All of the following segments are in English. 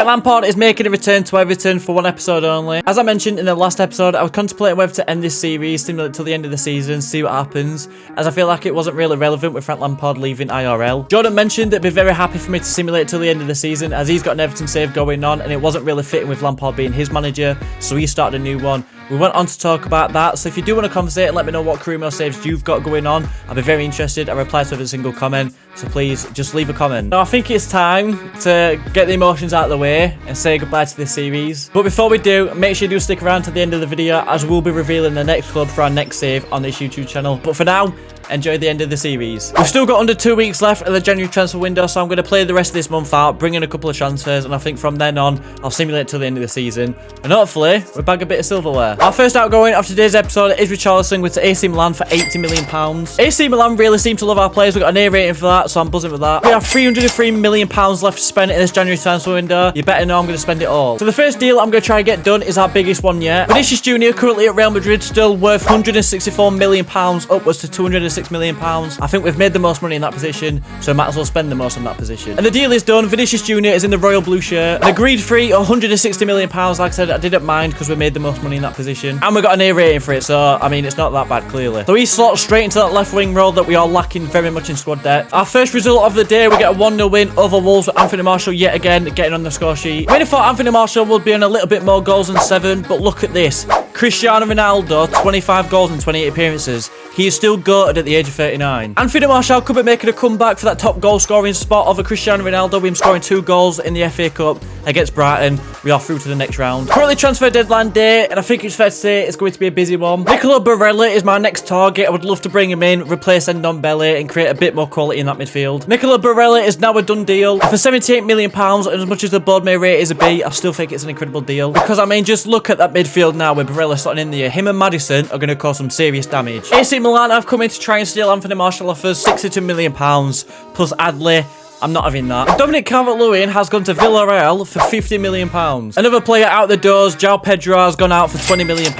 Frank Lampard is making a return to Everton for one episode only. As I mentioned in the last episode, I was contemplating whether to end this series similar till the end of the season, see what happens, as I feel like it wasn't really relevant with Frank Lampard leaving IRL. Jordan mentioned that he'd be very happy for me to simulate till the end of the season, as he's got an Everton save going on and it wasn't really fitting with Lampard being his manager, so he started a new one. We went on to talk about that, so if you do want to conversate and let me know what career mode saves you've got going on, I'll be very interested. I reply to every single comment, so please just leave a comment. Now I think it's time to get the emotions out of the way and say goodbye to this series. But before we do, make sure you do stick around to the end of the video, as we'll be revealing the next club for our next save on this YouTube channel. But for now, enjoy the end of the series. We've still got under 2 weeks left of the January transfer window, so I'm going to play the rest of this month out, bring in a couple of transfers, and I think from then on, I'll simulate till the end of the season. And hopefully, we'll bag a bit of silverware. Our first outgoing of today's episode is Kierxn with AC Milan for £80 million. AC Milan really seem to love our players. We've got an A rating for that, so I'm buzzing with that. We have £303 million left to spend in this January transfer window. You better know I'm going to spend it all. So the first deal I'm going to try and get done is our biggest one yet. Vinicius Jr. currently at Real Madrid, still worth £164 million, upwards to £206 million. I think we've made the most money in that position, so I might as well spend the most on that position. And the deal is done. Vinicius Jr. is in the royal blue shirt. An agreed fee, £160 million. Like I said, I didn't mind because we made the most money in that position. And we got an A rating for it, so, I mean, it's not that bad, clearly. So he slots straight into that left wing role that we are lacking very much in squad depth. Our first result of the day, we get a 1-0 win over Wolves with Anthony Martial yet again getting on the score sheet. I really thought Anthony Martial would be on a little bit more goals than 7, but look at this. Cristiano Ronaldo, 25 goals and 28 appearances. He is still goated at the age of 39. Anthony Martial could be making a comeback for that top goal scoring spot over Cristiano Ronaldo, with him scoring 2 goals in the FA Cup against Brighton. We are through to the next round. Currently transfer deadline day, and I think it's fair to say it's going to be a busy one. Nicola Barella is my next target. I would love to bring him in, replace Ndombele, and create a bit more quality in that midfield. Nicola Barella is now a done deal. For £78 million, and as much as the board may rate is a B, I still think it's an incredible deal. Because, I mean, just look at that midfield now with Barella starting in there. Him and Maddison are going to cause some serious damage. AC Milan have come in to try and steal Anthony Martial off us, £62 million, plus Adley. I'm not having that. Dominic Calvert-Lewin has gone to Villarreal for £50 million. Another player out the doors, João Pedro, has gone out for £20 million.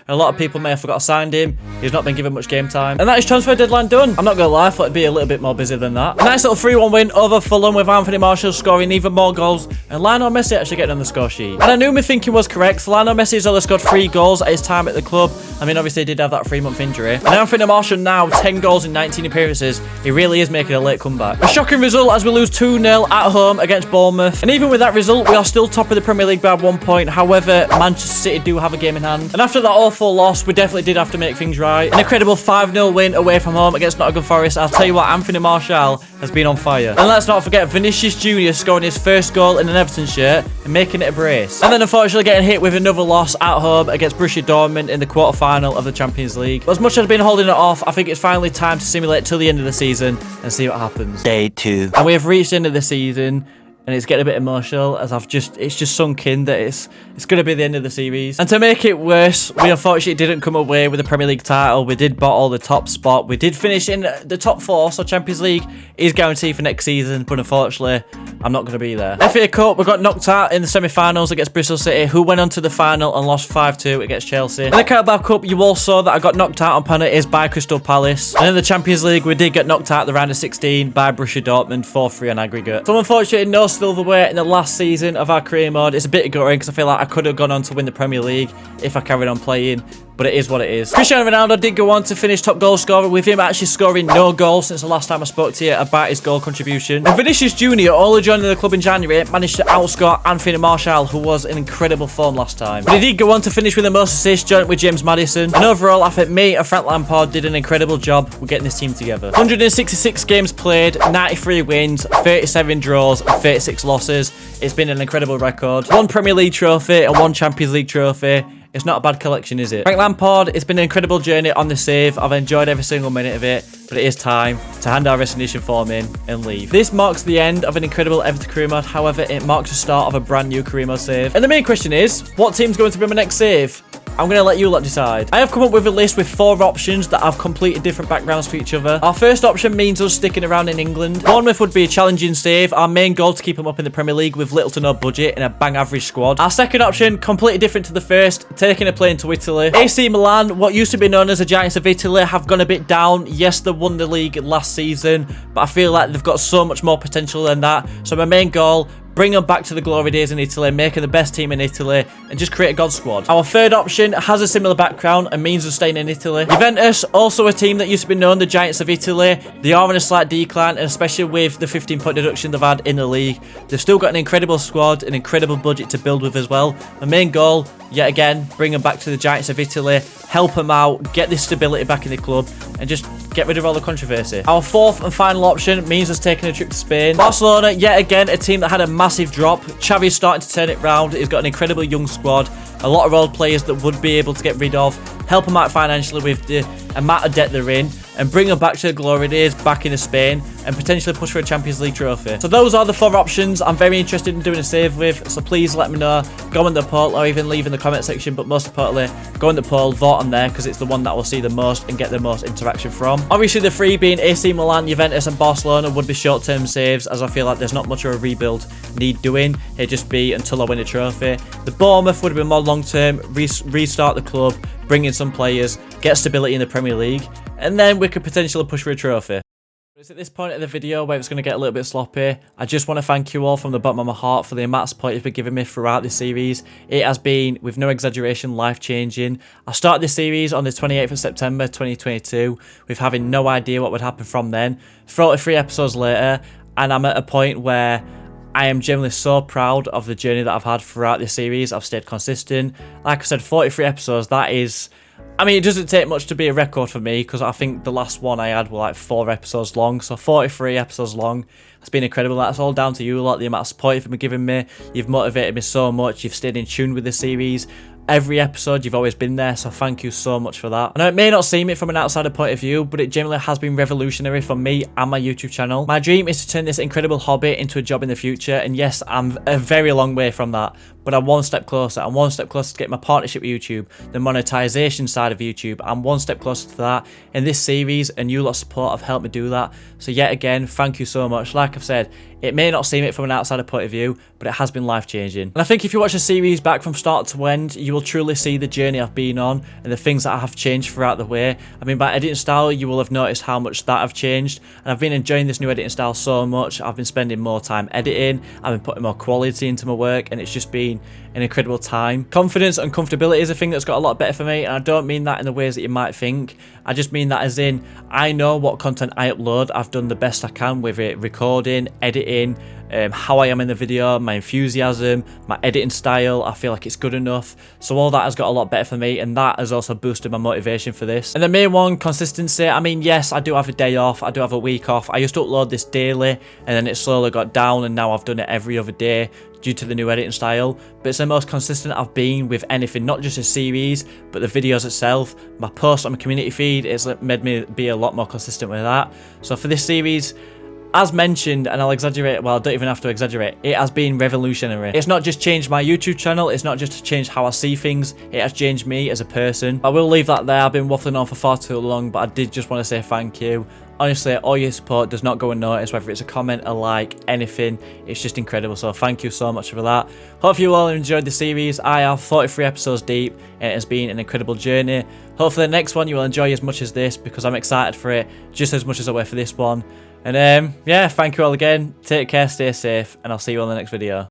A lot of people may have forgot to sign him. He's not been given much game time. And that is transfer deadline done. I'm not going to lie, I thought it'd be a little bit more busy than that. A nice little 3-1 win over Fulham with Anthony Martial scoring even more goals and Lionel Messi actually getting on the score sheet. And I knew my thinking was correct. So Lionel Messi has only scored 3 goals at his time at the club. I mean, obviously he did have that 3-month injury. And Anthony Martial now 10 goals in 19 appearances. He really is making a late comeback. A shocking result as we lose 2-0 at home against Bournemouth. And even with that result, we are still top of the Premier League by 1 point. However, Manchester City do have a game in hand. And after that awful loss, we definitely did have to make things right. An incredible 5-0 win away from home against Nottingham Forest. I'll tell you what, Anthony Martial has been on fire. And let's not forget Vinicius Jr. scoring his first goal in an Everton shirt and making it a brace. And then unfortunately getting hit with another loss at home against Borussia Dortmund in the quarter-final of the Champions League. But as much as I've been holding it off, I think it's finally time to simulate till the end of the season and see what happens. Day 2. And we have reached the end of the season. And it's getting a bit emotional as it's just sunk in that it's going to be the end of the series. And to make it worse, we unfortunately didn't come away with the Premier League title. We did bottle the top spot. We did finish in the top 4, so Champions League is guaranteed for next season. But unfortunately, I'm not going to be there. FA Cup, we got knocked out in the semi-finals against Bristol City, who went on to the final and lost 5-2 against Chelsea. In the Carabao Cup, you all saw that I got knocked out on penalties by Crystal Palace. And in the Champions League, we did get knocked out at the round of 16 by Borussia Dortmund, 4-3 on aggregate. So unfortunately, no silverware in the last season of our career mode. It's a bit gutting because I feel like I could have gone on to win the Premier League if I carried on playing. But it is what it is. Cristiano Ronaldo did go on to finish top goal scorer, with him actually scoring no goals since the last time I spoke to you about his goal contribution. And Vinicius Jr., only joining the club in January, managed to outscore Anthony Martial, who was in incredible form last time. But he did go on to finish with the most assists, joint with James Maddison. And overall, I think me and Frank Lampard did an incredible job with getting this team together. 166 games played, 93 wins, 37 draws, and 36 losses. It's been an incredible record. 1 Premier League trophy and 1 Champions League trophy. It's not a bad collection, is it? Frank Lampard, it's been an incredible journey on the save. I've enjoyed every single minute of it, but it is time to hand our resignation form in and leave. This marks the end of an incredible Everton career mode. However, it marks the start of a brand new career mode save. And the main question is, what team's going to be my next save? I'm going to let you lot decide. I have come up with a list with 4 options that have completely different backgrounds for each other. Our first option means us sticking around in England. Bournemouth would be a challenging save. Our main goal to keep them up in the Premier League with little to no budget and a bang average squad. Our second option, completely different to the first, taking a plane to Italy. AC Milan, what used to be known as the Giants of Italy, have gone a bit down. Yes, they won the league last season, but I feel like they've got so much more potential than that. So my main goal, bring them back to the glory days in Italy, making the best team in Italy, and just create a god squad. Our third option has a similar background and means of staying in Italy. Juventus, also a team that used to be known the Giants of Italy. They are on a slight decline, and especially with the 15-point deduction they've had in the league, they've still got an incredible squad, an incredible budget to build with as well. My main goal, yet again, bring them back to the Giants of Italy, help them out, get this stability back in the club, and just get rid of all the controversy. Our fourth and final option means us taking a trip to Spain. Barcelona, yet again, a team that had a massive drop. Xavi's starting to turn it round. He's got an incredible young squad, a lot of old players that would be able to get rid of, help them out financially with the amount of debt they're in, and bring them back to the glory days back into Spain and potentially push for a Champions League trophy. So those are the 4 options I'm very interested in doing a save with, so please let me know. Go in the poll or even leave in the comment section, but most importantly, go in the poll, vote on there because it's the one that will see the most and get the most interaction from. Obviously the 3 being AC Milan, Juventus and Barcelona would be short-term saves, as I feel like there's not much of a rebuild need doing. It'd just be until I win a trophy. The Bournemouth would have been more long-term, restart the club, bring in some players, get stability in the Premier League, and then we could potentially push for a trophy. It's at this point in the video where it's going to get a little bit sloppy. I just want to thank you all from the bottom of my heart for the amount of support you've been giving me throughout this series. It has been, with no exaggeration, life-changing. I started this series on the 28th of September 2022 with having no idea what would happen from then. 43 episodes later, and I'm at a point where I am genuinely so proud of the journey that I've had throughout this series. I've stayed consistent. Like I said, 43 episodes, that is... I mean, it doesn't take much to be a record for me because I think the last one I had were like 4 episodes long. So 43 episodes long. It's been incredible. That's all down to you, like the amount of support you've been giving me. You've motivated me so much. You've stayed in tune with the series. Every episode, you've always been there, so thank you so much for that. I know it may not seem it from an outsider point of view, but it generally has been revolutionary for me and my YouTube channel. My dream is to turn this incredible hobby into a job in the future, and yes, I'm a very long way from that, but I'm one step closer. I'm one step closer to get my partnership with YouTube, the monetization side of YouTube. I'm one step closer to that, and this series and you lot's support have helped me do that. So yet again, thank you so much. Like I've said, it may not seem it from an outsider point of view, but it has been life-changing. And I think if you watch the series back from start to end, you will truly see the journey I've been on and the things that I have changed throughout the way. I mean, by editing style, you will have noticed how much that I've changed. And I've been enjoying this new editing style so much. I've been spending more time editing. I've been putting more quality into my work, and it's just been an incredible time. Confidence and comfortability is a thing that's got a lot better for me, and I don't mean that in the ways that you might think. I just mean that as in, I know what content I upload. I've done the best I can with it, recording, editing, how I am in the video, my enthusiasm, my editing style. I feel like it's good enough. So all that has got a lot better for me, and that has also boosted my motivation for this. And the main one, consistency. I mean, yes, I do have a day off. I do have a week off. I used to upload this daily, and then it slowly got down, and now I've done it every other day due to the new editing style. But it's the most consistent I've been with anything, not just a series, but the videos itself. My posts on my community feed, it's made me be a lot more consistent with that. So for this series, as mentioned, and I'll exaggerate, well, I don't even have to exaggerate, it has been revolutionary. It's not just changed my YouTube channel, it's not just changed how I see things, it has changed me as a person. I will leave that there. I've been waffling on for far too long, but I did just want to say thank you. Honestly, all your support does not go unnoticed, whether it's a comment, a like, anything. It's just incredible, so thank you so much for that. Hope you all enjoyed the series. I have 43 episodes deep, and it has been an incredible journey. Hopefully the next one you will enjoy as much as this, because I'm excited for it just as much as I were for this one. And yeah, thank you all again. Take care, stay safe, and I'll see you on the next video.